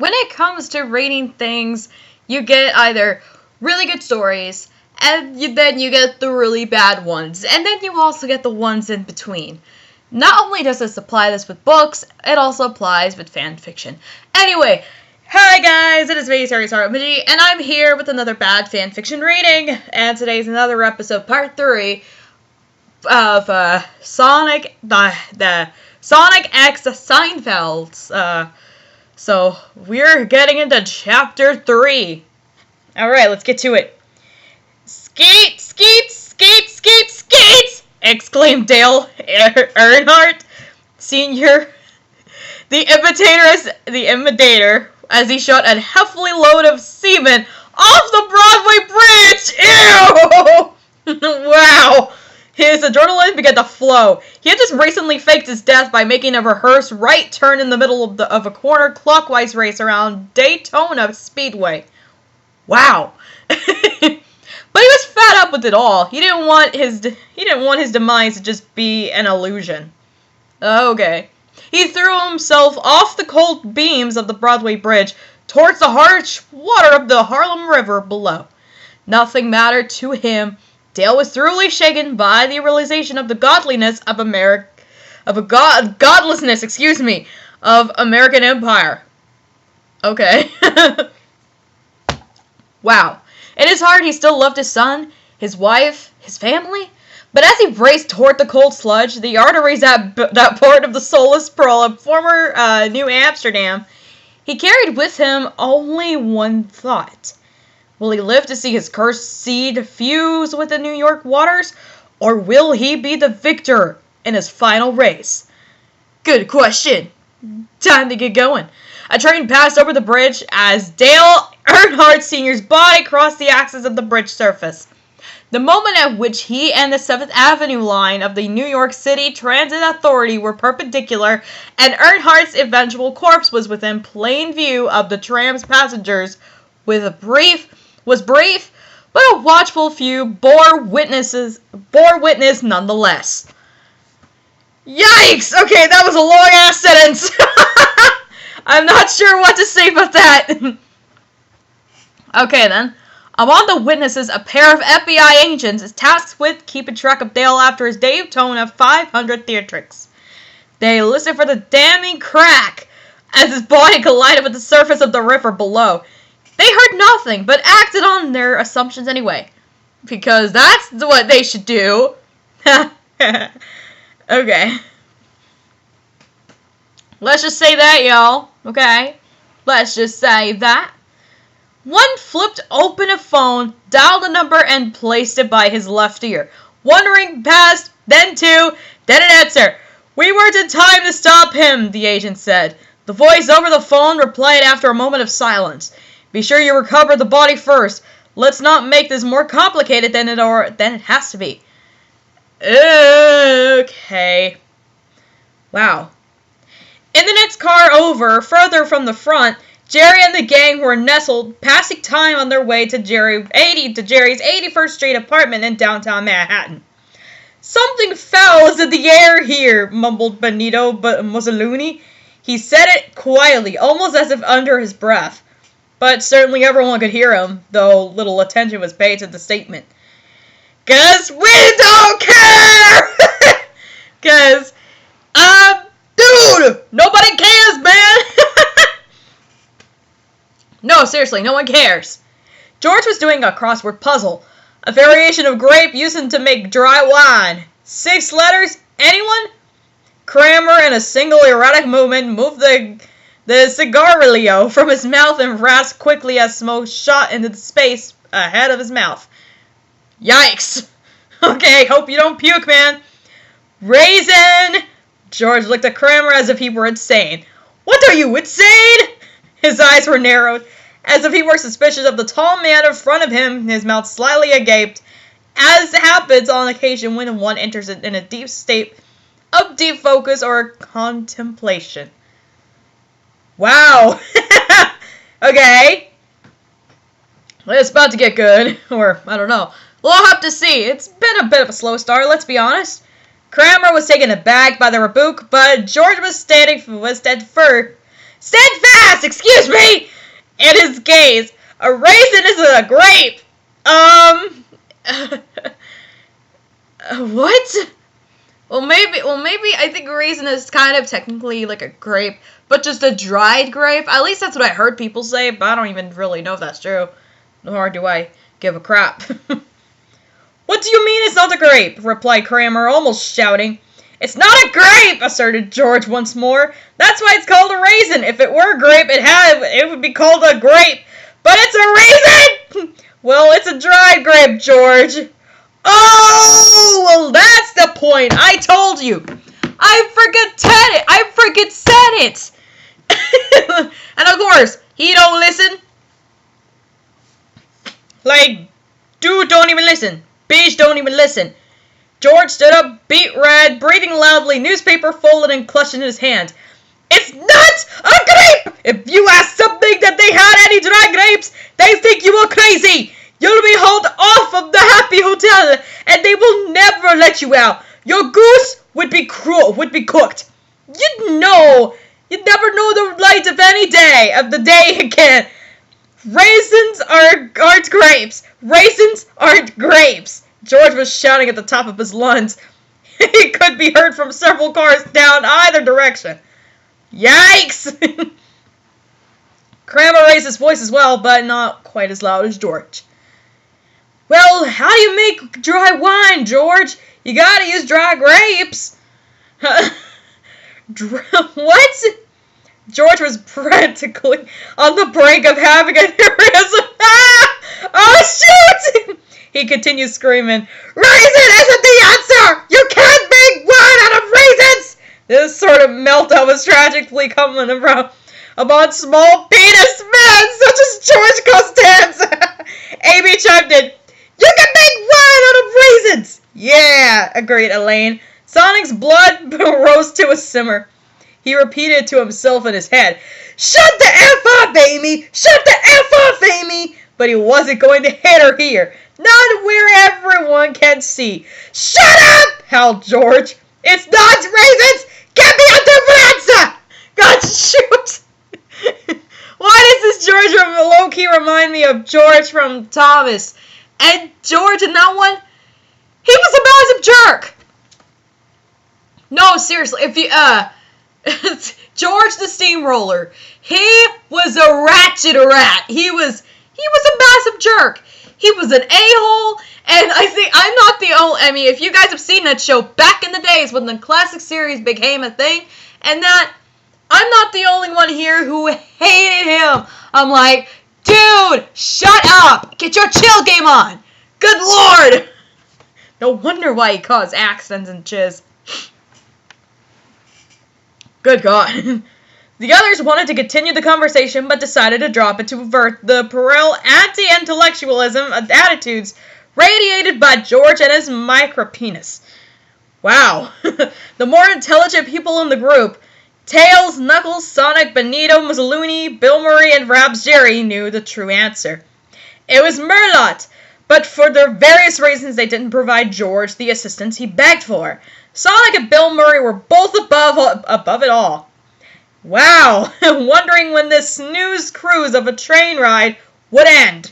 when it comes to rating things, you get either really good stories, and then you get the really bad ones, and then you also get the ones in between. Not only does this apply this with books, it also applies with fan fiction. Anyway, hi guys, it is me, SearingSorrow, and I'm here with another bad fan fiction rating, and today's another episode, part 3 of Sonic, the Sonic X Seinfeld. So we're getting into chapter 3. Alright, let's get to it. Skeet, skeet, skeet, skeet, skeet! Exclaimed Dale Earnhardt Sr., the imitator, as he shot a heavily load of semen off the Broadway bridge! Ew! Wow! His adrenaline began to flow. He had just recently faked his death by making a rehearsed right turn in the middle of a corner clockwise race around Daytona Speedway. Wow. But he was fed up with it all. He didn't want his demise to just be an illusion. Okay. He threw himself off the cold beams of the Broadway Bridge towards the harsh water of the Harlem River below. Nothing mattered to him. Dale was thoroughly shaken by the realization of the godlessness of American Empire. Okay. Wow. In his heart, he still loved his son, his wife, his family. But as he raced toward the cold sludge, the arteries that part of the soulless pearl of former New Amsterdam, he carried with him only one thought. Will he live to see his cursed seed fuse with the New York waters, or will he be the victor in his final race? Good question. Time to get going. A train passed over the bridge as Dale Earnhardt Sr.'s body crossed the axis of the bridge surface. The moment at which he and the 7th Avenue line of the New York City Transit Authority were perpendicular, and Earnhardt's eventual corpse was within plain view of the tram's passengers, was brief, but a watchful few bore witness nonetheless. Yikes! Okay, that was a long-ass sentence. I'm not sure what to say about that. Okay, then. Among the witnesses, a pair of FBI agents is tasked with keeping track of Dale after his Daytona 500 theatrics. They listened for the damning crack as his body collided with the surface of the river below. They heard nothing, but acted on their assumptions anyway. Because that's what they should do. Okay. Let's just say that, y'all. Okay? Let's just say that. One flipped open a phone, dialed a number, and placed it by his left ear. One ring passed, then two, then an answer. "We weren't in time to stop him," the agent said. The voice over the phone replied after a moment of silence. "Be sure you recover the body first. Let's not make this more complicated than it has to be." Okay. Wow. In the next car over, further from the front, Jerry and the gang were nestled, passing time on their way to Jerry's 81st Street apartment in downtown Manhattan. "Something foul is in the air here," mumbled Benito Mussolini. He said it quietly, almost as if under his breath. But certainly everyone could hear him, though little attention was paid to the statement. "'Cause we don't care!" "'Cause, dude, nobody cares, man!" No, seriously, no one cares. George was doing a crossword puzzle, a variation of grape used to make dry wine. 6 letters, anyone? Kramer, in a single erratic movement, moved the cigarillo from his mouth and rasped quickly as smoke shot into the space ahead of his mouth. Yikes! Okay, hope you don't puke, man. "Raisin!" George looked at Kramer as if he were insane. "What are you, insane?" His eyes were narrowed, as if he were suspicious of the tall man in front of him, his mouth slightly agape, as happens on occasion when one enters in a deep state of deep focus or contemplation. Wow. Okay. It's about to get good. Or, I don't know. We'll have to see. It's been a bit of a slow start, let's be honest. Kramer was taken aback by the rebuke, but George was Stand fast! Excuse me! And his gaze. A raisin is a grape! What? Well, maybe I think a raisin is kind of technically like a grape, but just a dried grape. At least that's what I heard people say, but I don't even really know if that's true. Nor do I give a crap. What do you mean it's not a grape? Replied Kramer, almost shouting. It's not a grape, asserted George once more. That's why it's called a raisin. If it were a grape, it would be called a grape. But it's a raisin! Well, it's a dried grape, George. Oh, well, that's the point. I told you. I freaking said it. And of course, he don't listen. Like, dude don't even listen. Bitch don't even listen. George stood up, beat red, breathing loudly, newspaper folded and clutched in his hand. It's not a grape! If you ask something that they had any dry grapes, they think you are crazy. You'll be hauled off of the Happy Hotel, and they will never let you out. Your goose would be cooked. You'd never know the light of any day, of the day again. Raisins aren't grapes. Raisins aren't grapes. George was shouting at the top of his lungs. He could be heard from several cars down either direction. Yikes! Kramer raised his voice as well, but not quite as loud as George. Well, how do you make dry wine, George? You gotta use dry grapes. What? George was practically on the brink of having an aneurysm. Oh, shoot! He continued screaming, Raisin isn't the answer! You can't make wine out of raisins! This sort of meltdown was tragically coming around among small penis men such as George Costanza. Amy chimed in, You can make wine out of raisins! Yeah, agreed Elaine. Sonic's blood rose to a simmer. He repeated to himself in his head, Shut the F up, Amy! Shut the F up, Amy! But he wasn't going to hit her here. Not where everyone can see. Shut up! howled George. It's not raisins! Get me out the veranda! God, shoot! Why does this George from low-key remind me of George from Thomas? And George in that one, he was a massive jerk! No, seriously, if you, George the Steamroller, he was a ratchet rat. He was a massive jerk. He was an a-hole, and I think I'm not the only, I mean, if you guys have seen that show back in the days when the classic series became a thing, and that, I'm not the only one here who hated him. I'm like, dude, shut up. Get your chill game on. Good Lord. No wonder why he caused accidents and chiz. Good God. The others wanted to continue the conversation, but decided to drop it to avert the puerile anti-intellectualism attitudes radiated by George and his micropenis. Wow. The more intelligent people in the group, Tails, Knuckles, Sonic, Benito, Mussolini, Bill Murray, and Rabs Jerry knew the true answer. It was Merlot, but for their various reasons they didn't provide George the assistance he begged for. Sonic and Bill Murray were both above it all. Wow, wondering when this snooze cruise of a train ride would end.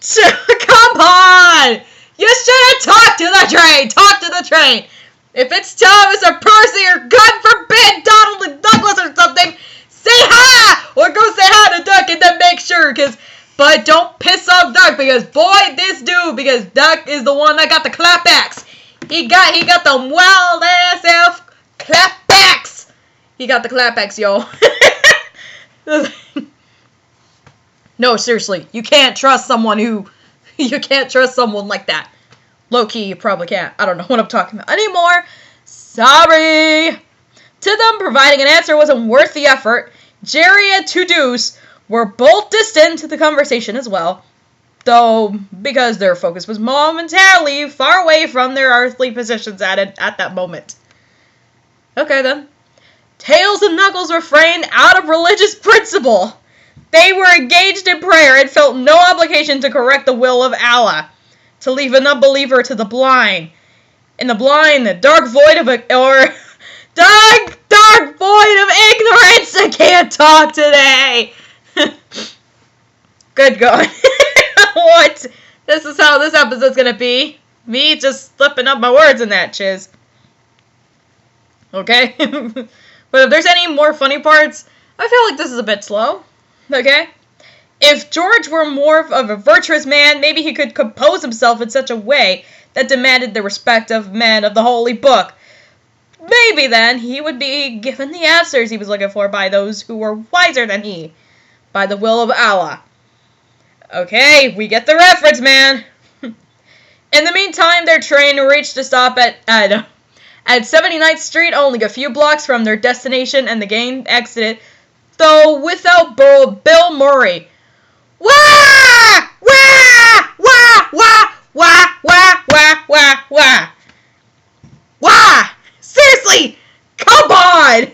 Come on! You should have talked to the train! Talk to the train! If it's Thomas or Percy or, God forbid, Donald and Douglas or something, say hi! Or go say hi to Duck and then make sure, but don't piss off Duck, because boy, this dude, because Duck is the one that got the clapbacks. He got the wild ass elf clapbacks. He got the clapbacks, yo. No, seriously, you can't trust someone like that. Low-key, you probably can't. I don't know what I'm talking about anymore. Sorry. To them, providing an answer wasn't worth the effort. Jerry and Two Deuce were both distant to the conversation as well, though because their focus was momentarily far away from their earthly positions at that moment. Okay, then. Tails and Knuckles refrained out of religious principle. They were engaged in prayer and felt no obligation to correct the will of Allah, to leave an unbeliever to the blind. In the blind, the dark void of dark void of ignorance. I can't talk today. Good God. What? This is how this episode's gonna be. Me just slipping up my words in that, Chiz. Okay? But if there's any more funny parts, I feel like this is a bit slow. Okay? If George were more of a virtuous man, maybe he could compose himself in such a way that demanded the respect of men of the Holy Book. Maybe then he would be given the answers he was looking for by those who were wiser than he. By the will of Allah. Okay, we get the reference, man. In the meantime, their train reached a stop at 79th Street, only a few blocks from their destination, and the gang exited, though without Bill Murray. Wah! Wah! Wah! Wah! Wah! Wah! Wah! Wah! Wah! Wah! Seriously! Come on!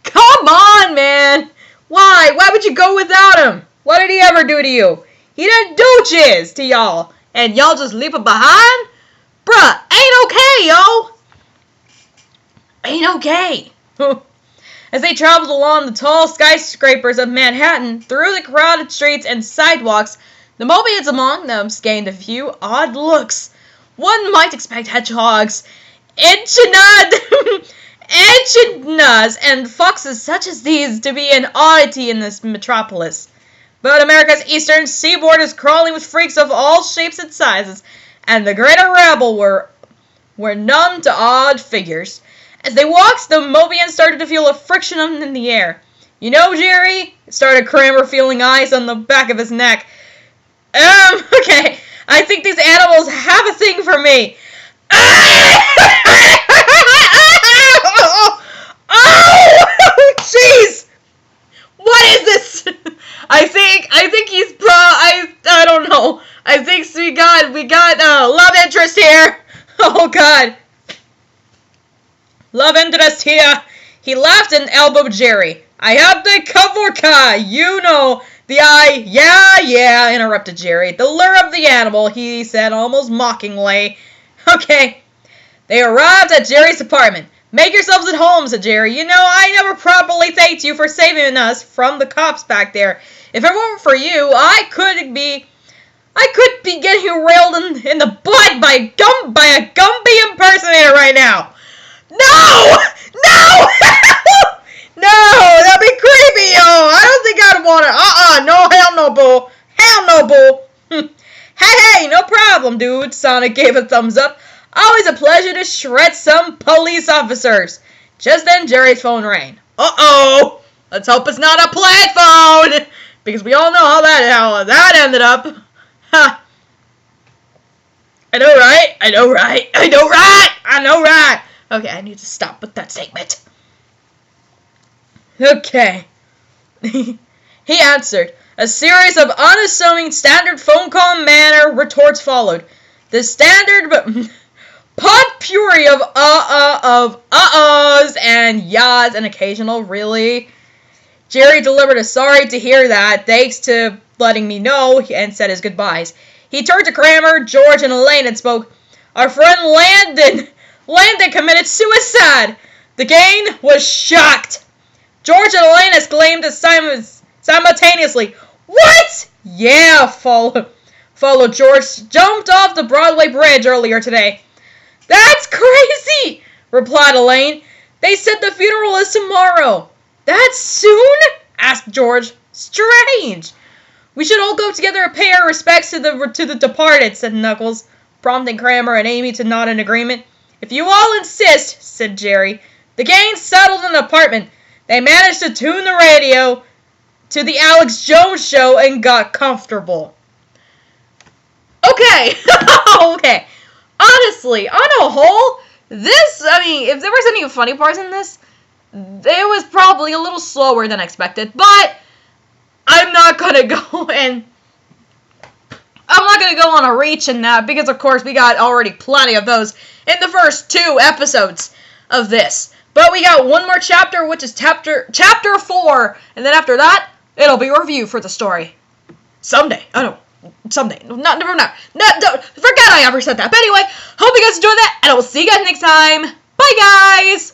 Come on, man! Why? Why would you go without him? What did he ever do to you? He didn't do jizz to y'all. And y'all just leave it behind? Bruh, ain't okay, yo! Ain't okay. As they traveled along the tall skyscrapers of Manhattan, through the crowded streets and sidewalks, the Mobians among them gained a few odd looks. One might expect hedgehogs, echidnas, and foxes such as these to be an oddity in this metropolis. But America's eastern seaboard is crawling with freaks of all shapes and sizes, and the greater rabble were numb to odd figures. As they walked, the Mobian started to feel a friction in the air. You know, Jerry? Started Kramer, feeling eyes on the back of his neck. Okay. I think these animals have a thing for me. Oh, jeez! What is this? I think he's I don't know. I think we got love interest here. Oh God. Love interest here. He laughed and elbowed Jerry. I have the Kavorka, you know. The eye, yeah, interrupted Jerry. The lure of the animal, he said almost mockingly. Okay. They arrived at Jerry's apartment. Make yourselves at home, said Jerry. You know, I never properly thanked you for saving us from the cops back there. If it weren't for you, I could be getting railed in the butt by a Gumby impersonator right now. No! No, that'd be creepy, yo. I don't think I'd want it. No, hell no, boo. Hell no, boo. Hey, no problem, dude. Sonic gave a thumbs up. Always a pleasure to shred some police officers. Just then, Jerry's phone rang. Uh-oh. Let's hope it's not a plant phone. Because we all know how that ended up. Ha. I know, right? Okay, I need to stop with that statement. Okay. He answered. A series of unassuming standard phone call manner retorts followed. The standard potpourri of uh-uhs and yahs and occasional really. Jerry delivered a sorry to hear that, thanks to letting me know, and said his goodbyes. He turned to Kramer, George, and Elaine and spoke. Our friend Landon committed suicide. The gang was shocked. George and Elaine exclaimed simultaneously. What? Yeah, followed George. Jumped off the Broadway bridge earlier today. That's crazy, replied Elaine. They said the funeral is tomorrow. That soon? Asked George. Strange. We should all go together and pay our respects to the departed, said Knuckles, prompting Kramer and Amy to nod in agreement. If you all insist, said Jerry. The gang settled an apartment. They managed to tune the radio to the Alex Jones show and got comfortable. Okay. Okay. Honestly, on a whole, if there was any funny parts in this, it was probably a little slower than expected, but I'm not gonna go on a reach in that, because of course we got already plenty of those in the first 2 episodes of this. But we got one more chapter, which is chapter 4, and then after that, it'll be a review for the story. Someday. Someday. Never. Forget I ever said that. But anyway, hope you guys enjoyed that, and I will see you guys next time. Bye, guys!